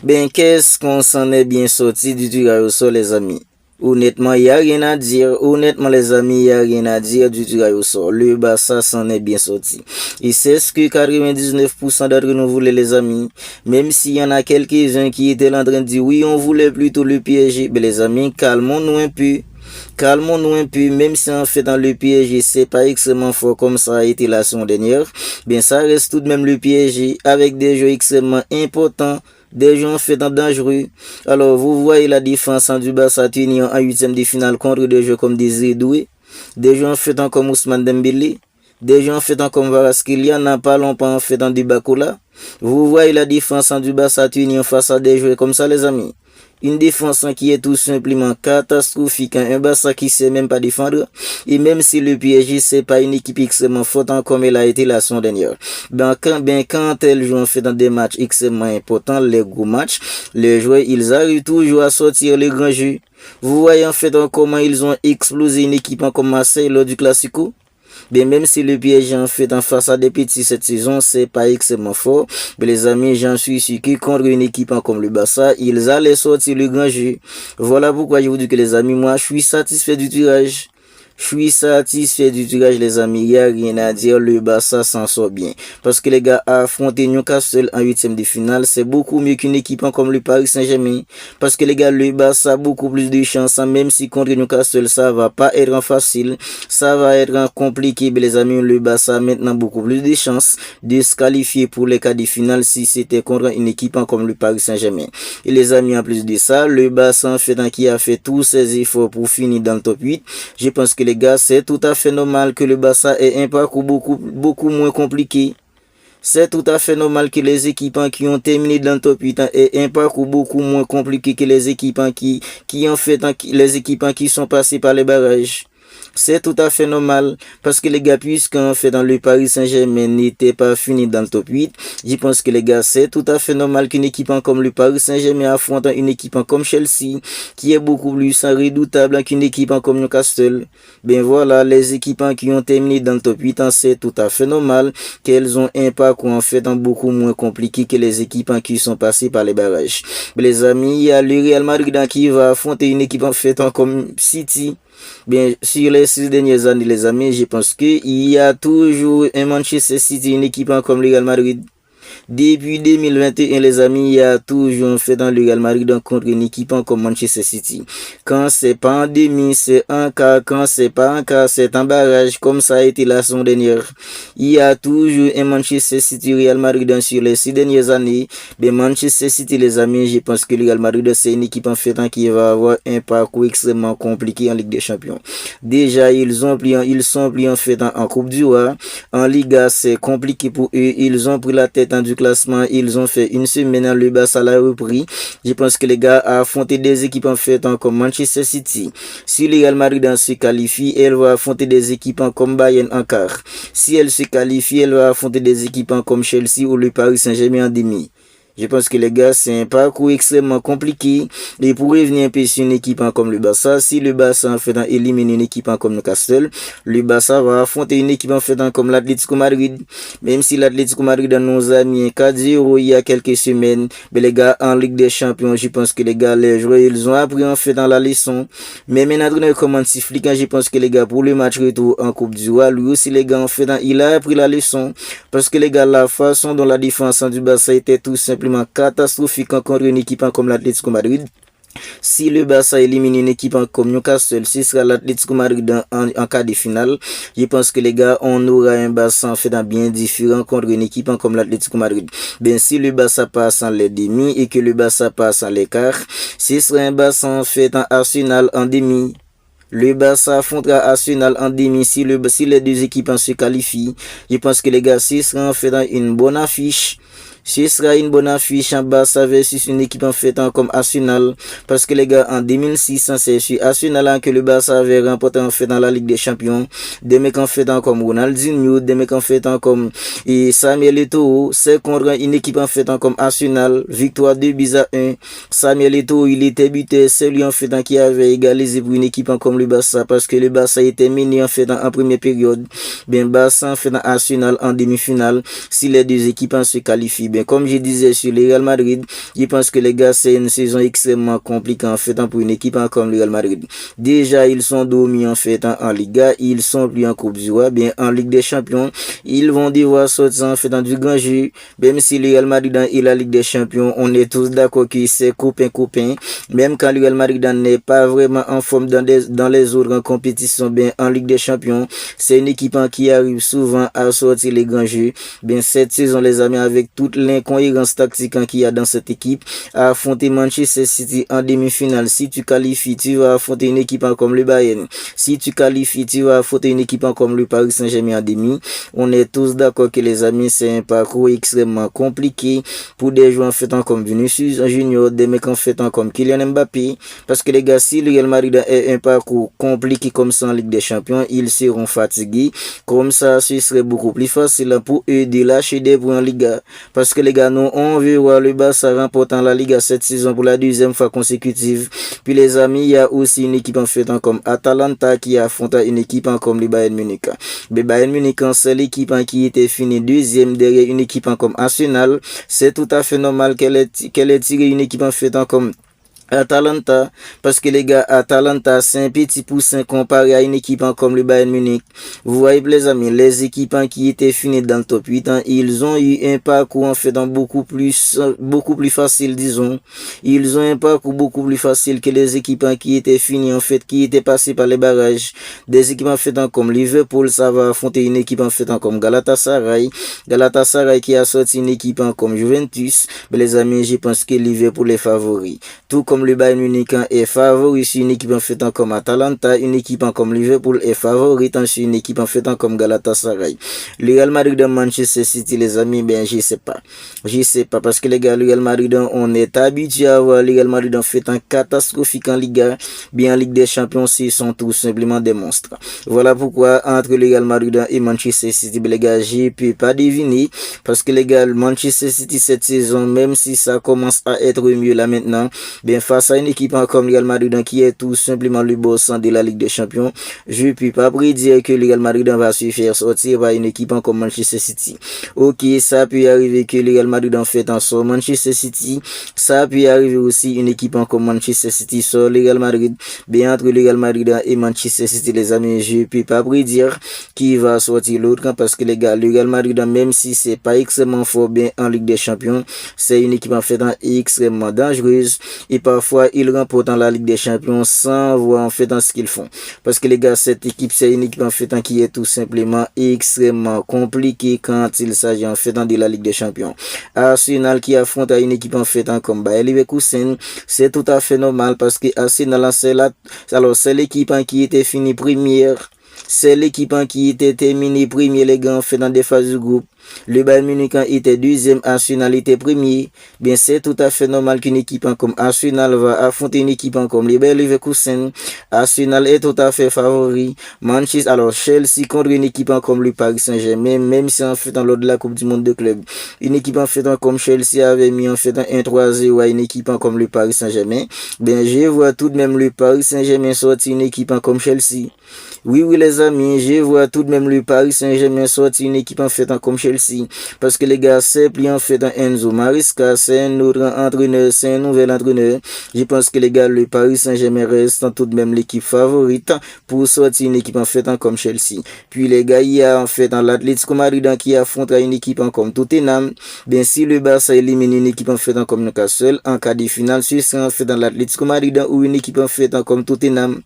Ben, qu'est-ce qu'on s'en est bien sorti du tirage au sort, les amis? Honnêtement, il n'y a rien à dire. Honnêtement, les amis, il n'y a rien à dire du tirage au sort. Le Barça s'en est bien sorti. Et c'est ce que 99% d'entre nous voulaient, les amis. Même s'il y en a quelques-uns qui étaient en train de dire, oui, on voulait plutôt le PSG. Ben, les amis, calmons-nous un peu. Calmons-nous un peu, même si en fait dans le PSG, c'est pas extrêmement fort comme ça a été la saison dernière. Bien, ça reste tout de même le PSG avec des jeux extrêmement importants. Des gens en fait dangereux. Alors, vous voyez la défense du Barça tenir en huitième de finale contre des jeux comme Désiré Doué, des gens en fait comme Ousmane Dembélé, des gens en fait comme Kvaratskhelia, n'en parlons pas en fait du Bakola. Vous voyez la défense du Barça tenir face à des joueurs comme ça, les amis. Une défense qui est tout simplement catastrophique, un Barça qui sait même pas défendre. Et même si le PSG c'est pas une équipe extrêmement forte comme elle a été la saison dernière. Quand elle joue en fait dans des matchs extrêmement importants, les gros matchs, les joueurs ils arrivent toujours à sortir les grands jeux. Vous voyez en fait comment ils ont explosé une équipe comme Marseille lors du Classico. Bien, même si le PSG en fait en face à des petits cette saison, c'est pas extrêmement fort. Mais les amis, j'en suis sûr que contre une équipe comme le Barça, ils allaient sortir le grand jeu. Voilà pourquoi je vous dis que les amis, moi, je suis satisfait du tirage. Je suis satisfait du tirage, les amis. Il n'y a rien à dire. Le Barça s'en sort bien. Parce que les gars, affronter Newcastle en huitième de finale, c'est beaucoup mieux qu'une équipe comme le Paris Saint-Germain. Parce que les gars, le Barça a beaucoup plus de chance. Même si contre Newcastle, ça va pas être facile. Ça va être compliqué. Mais les amis, le Barça a maintenant beaucoup plus de chances de se qualifier pour les quarts de finale si c'était contre une équipe comme le Paris Saint-Germain. Et les amis, en plus de ça, le Barça en fait qui a fait tous ses efforts pour finir dans le top 8. Je pense que les gars, c'est tout à fait normal que le Barça ait un parcours beaucoup moins compliqué. C'est tout à fait normal que les équipes qui ont terminé dans le top 8 aient un parcours beaucoup moins compliqué que les équipes les équipes qui sont passées par les barrages. C'est tout à fait normal parce que les gars, puisqu'en fait dans le Paris Saint-Germain n'était pas fini dans le top 8, je pense que les gars, c'est tout à fait normal qu'une équipe comme le Paris Saint-Germain affronte une équipe comme Chelsea qui est beaucoup plus redoutable qu'une équipe comme Newcastle. Ben voilà, les équipes qui ont terminé dans le top 8, c'est tout à fait normal qu'elles ont un parcours en fait beaucoup moins compliqué que les équipes qui sont passées par les barrages. Mais les amis, il y a le Real Madrid qui va affronter une équipe en fait comme City. Bien, sur les 6 dernières années, les amis, je pense qu'il y a toujours un Manchester City, une équipe comme le Real Madrid. Depuis 2021, les amis, il y a toujours fait dans le Real Madrid contre une équipe comme Manchester City. Quand c'est pas en demi, c'est un quart. Quand c'est pas un quart, c'est un barrage, comme ça a été la saison dernière. Il y a toujours un Manchester City Real Madrid sur les 6 dernières années. Mais Manchester City, les amis, je pense que le Real Madrid, c'est une équipe en fait qui va avoir un parcours extrêmement compliqué en Ligue des Champions. Déjà, ils sont pris en fait en Coupe du Roi. En Liga, c'est compliqué pour eux. Ils ont pris la tête du classement, ils ont fait une semaine, le Barça l'a repris. Je pense que les gars a affronté des équipes en fait comme Manchester City. Si le Real Madrid se qualifie, elle va affronter des équipes comme Bayern en quart. Si elle se qualifie, elle va affronter des équipes comme Chelsea ou le Paris Saint-Germain en demi. Je pense que les gars, c'est un parcours extrêmement compliqué. Et pour revenir un peu sur une équipe comme le Barça, si le Barça en fait élimine une équipe comme Newcastle, le Barça va affronter une équipe en fait comme l'Atlético Madrid. Même si l'Atlético Madrid nous a mis 4-0 il y a quelques semaines, mais les gars, en Ligue des Champions, je pense que les gars, les joueurs, ils ont appris en fait dans la leçon. Mais maintenant, comme anti-flic, je pense que les gars, pour le match retour en Coupe du Roi, lui aussi, les gars, en fait, il a appris la leçon. Parce que les gars, la façon dont la défense du Barça était tout simplement catastrophique contre une équipe comme l'Atlético Madrid. Si le Barça élimine une équipe comme Newcastle, ce sera l'Atlético Madrid en quart de finale. Je pense que les gars, on aura un Barça en fait bien différent contre une équipe comme l'Atlético Madrid. Ben si le Barça passe en les demi et que le Barça passe en les quarts, ce sera un Barça en fait en Arsenal en demi. Le Barça affrontera Arsenal en demi si les deux équipes se qualifient. Je pense que les gars, ce sera en fait une bonne affiche. Ce sera une bonne affiche en Barça versus une équipe en fait comme Arsenal. Parce que les gars, en 2006, c'est sur Arsenal que le Barça avait remporté en fait dans la Ligue des Champions. Des mecs en fait comme Ronaldinho, des mecs en fait comme Samuel Eto'o. C'est contre une équipe en fait comme Arsenal. Victoire 2-1. Samuel Eto'o, il était buté. C'est lui en fait qui avait égalisé pour une équipe comme le Barça. Parce que le Barça était mené en fait en première période. Bien, Barça en fait dans Arsenal en demi-finale. Si les deux équipes se qualifient, bien, comme je disais sur le Real Madrid, je pense que les gars, c'est une saison extrêmement compliquée en fait pour une équipe comme le Real Madrid. Déjà, ils sont dominés en fait en Liga, ils sont plus en Coupe du Roi, bien en Ligue des Champions, ils vont devoir sortir en fait dans du grand jeu, même si le Real Madrid et la Ligue des Champions, on est tous d'accord que c'est copain, même quand le Real Madrid n'est pas vraiment en forme dans les autres compétitions, bien en Ligue des Champions, c'est une équipe qui arrive souvent à sortir les grands jeux. Bien cette saison les amis, avec toute l'incohérence tactique qu'il y a dans cette équipe, à affronter Manchester City en demi-finale, si tu qualifies, tu vas affronter une équipe comme le Bayern. Si tu qualifies, tu vas affronter une équipe comme le Paris Saint-Germain en demi. On est tous d'accord que les amis, c'est un parcours extrêmement compliqué pour des joueurs en fait comme Vinicius Junior, des mecs en fait comme Kylian Mbappé, parce que les gars, si le Real Madrid a un parcours compliqué comme ça en Ligue des Champions, ils seront fatigués. Comme ça, ce serait beaucoup plus facile pour eux de lâcher des points en Liga. Parce que les gars, nous, on veut voir le Barça remportant la Liga cette saison pour la deuxième fois consécutive. Puis les amis, il y a aussi une équipe en fait comme Atalanta qui affronte une équipe comme le Bayern Munich. Le Bayern Munich, c'est l'équipe qui était finie deuxième derrière une équipe comme Arsenal. C'est tout à fait normal qu'elle ait tiré une équipe en fait comme Atalanta, parce que les gars, Atalanta, c'est un petit poussin comparé à une équipe comme le Bayern Munich. Vous voyez, les amis, les équipes qui étaient finies dans le top 8, ils ont eu un parcours en fait beaucoup plus facile, disons. Ils ont un parcours beaucoup plus facile que les équipes qui étaient finies en fait, qui étaient passées par les barrages. Des équipes en fait comme Liverpool, ça va affronter une équipe en fait comme Galatasaray. Galatasaray qui a sorti une équipe comme Juventus. Mais les amis, je pense que Liverpool est favori. Tout comme le Bayern Munich est favori sur une équipe en fait comme Atalanta, une équipe comme Liverpool est favorite sur une équipe en fait comme Galatasaray. Le Real Madrid de Manchester City, les amis, ben je sais pas parce que les gars, le Real Madrid, on est habitué à voir le Real Madrid en fait un catastrophique en Liga, bien en Ligue des Champions, ils sont tout simplement des monstres. Voilà pourquoi entre le Real Madrid et Manchester City, les gars, je peux pas deviner parce que les gars, Manchester City cette saison, même si ça commence à être mieux là maintenant, bien face à une équipe comme le Real Madrid qui est tout simplement le boss de la Ligue des Champions, je ne peux pas prédire que le Real Madrid va se faire sortir par une équipe comme Manchester City. Ok, ça peut arriver que le Real Madrid en fait en sort Manchester City, ça peut arriver aussi une équipe comme Manchester City sur le Real Madrid. Bien entre le Real Madrid et Manchester City, les amis, je ne peux pas prédire qui va sortir l'autre parce que les gars, le Real Madrid, même si c'est pas extrêmement fort bien en Ligue des Champions, c'est une équipe en fait extrêmement dangereuse. Et parfois, ils remportent la Ligue des Champions sans voir en fait ce qu'ils font. Parce que les gars, cette équipe, c'est une équipe en fait qui est tout simplement extrêmement compliquée quand il s'agit en fait de la Ligue des Champions. Arsenal qui affronte une équipe en fait comme Bayer Leverkusen, c'est tout à fait normal parce que Arsenal, c'est l'équipe qui était finie première. C'est l'équipe qui était terminée premier, les gars, en fait dans des phases de groupe. Le Bayern Munich était deuxième, Arsenal était premier. Bien, c'est tout à fait normal qu'une équipe comme Arsenal va affronter une équipe comme le Bayer Leverkusen. Arsenal est tout à fait favori. Manchester, alors Chelsea contre une équipe comme le Paris Saint-Germain, même si en fait dans l'ordre de la Coupe du Monde de club, une équipe en fait comme Chelsea avait mis en fait un 1-3-0 à une équipe comme le Paris Saint-Germain. Bien, je vois tout de même le Paris Saint-Germain sortir une équipe comme Chelsea. Oui, les amis, je vois tout de même le Paris Saint-Germain sortir une équipe en fait comme Chelsea. Parce que les gars, c'est plus en fait un Enzo Maresca, c'est un autre entraîneur, c'est un nouvel entraîneur. Je pense que les gars, le Paris Saint-Germain reste tout de même l'équipe favorite pour sortir une équipe en fait comme Chelsea. Puis les gars, il y a en fait l'Atlético Madrid qui affrontera une équipe comme Tottenham. Bien, si le Barça élimine une équipe en fait comme Newcastle, en cas de finale, ce sera en fait dans l'Atlético Madrid ou une équipe en fait comme Tottenham.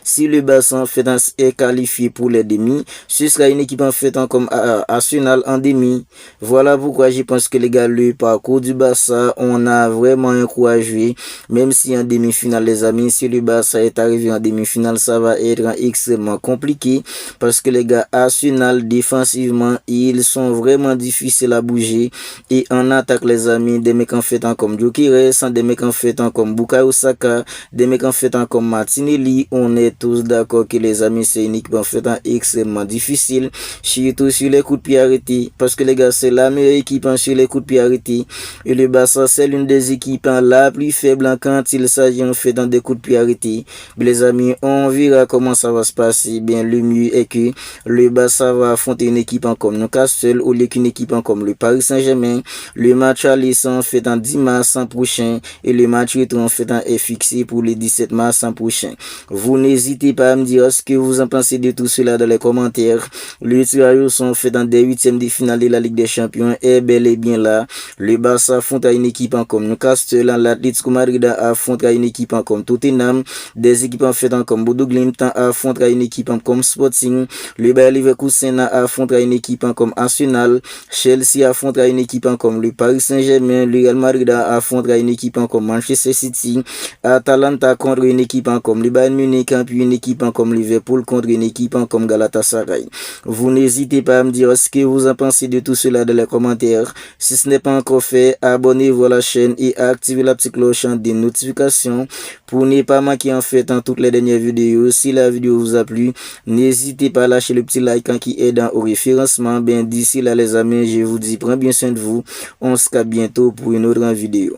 Si le Barça en fait est qualifié pour les demi, ce sera une équipe en fait comme Arsenal en demi. Voilà pourquoi je pense que les gars, le parcours du Barça, on a vraiment un coup à jouer. Même si en demi-finale, les amis, si le Barça est arrivé en demi-finale, ça va être extrêmement compliqué. Parce que les gars, Arsenal, défensivement, ils sont vraiment difficiles à bouger. Et en attaque, les amis, des mecs en fait comme Gyökeres, des mecs en fait comme Bukayo Saka, des mecs en fait comme Martinelli, on on est tous d'accord que les amis, c'est une équipe en fait extrêmement difficile, surtout sur les coups de pied arrêtés, parce que les gars, c'est la meilleure équipe sur les coups de pied arrêtés, et le Barça, c'est l'une des équipes la plus faible quand il s'agit en fait des coups de pied arrêtés. Les amis, on verra comment ça va se passer. Bien, le mieux est que le Barça va affronter une équipe comme Newcastle ou qu'une équipe comme le Paris Saint-Germain. Le match aller en fait en 10 mars prochain et le match retour en fait est fixé pour le 17 mars prochain. Vous n'hésitez pas à me dire ce que vous en pensez de tout cela dans les commentaires. Le tirage sont fait dans des huitièmes de finale de la Ligue des Champions est bel et bien là. Le Barça affronte une équipe comme Newcastle, l'Atlético Madrid affronte une équipe comme Tottenham, des équipes en fait comme Bodo Glimt affronte une équipe comme Sporting, le Bayer Leverkusen affronte une équipe comme Arsenal, Chelsea affronte une équipe comme le Paris Saint-Germain, le Real Madrid affronte une équipe comme Manchester City, Atalanta contre une équipe comme le Bayern Munich, puis une équipe comme Liverpool contre une équipe comme Galatasaray. Vous n'hésitez pas à me dire ce que vous en pensez de tout cela dans les commentaires. Si ce n'est pas encore fait, abonnez-vous à la chaîne et activez la petite cloche des notifications pour ne pas manquer en fait toutes les dernières vidéos. Si la vidéo vous a plu, n'hésitez pas à lâcher le petit like qui aide au référencement. Bien d'ici là les amis, je vous dis prends bien soin de vous. On se capte bientôt pour une autre vidéo.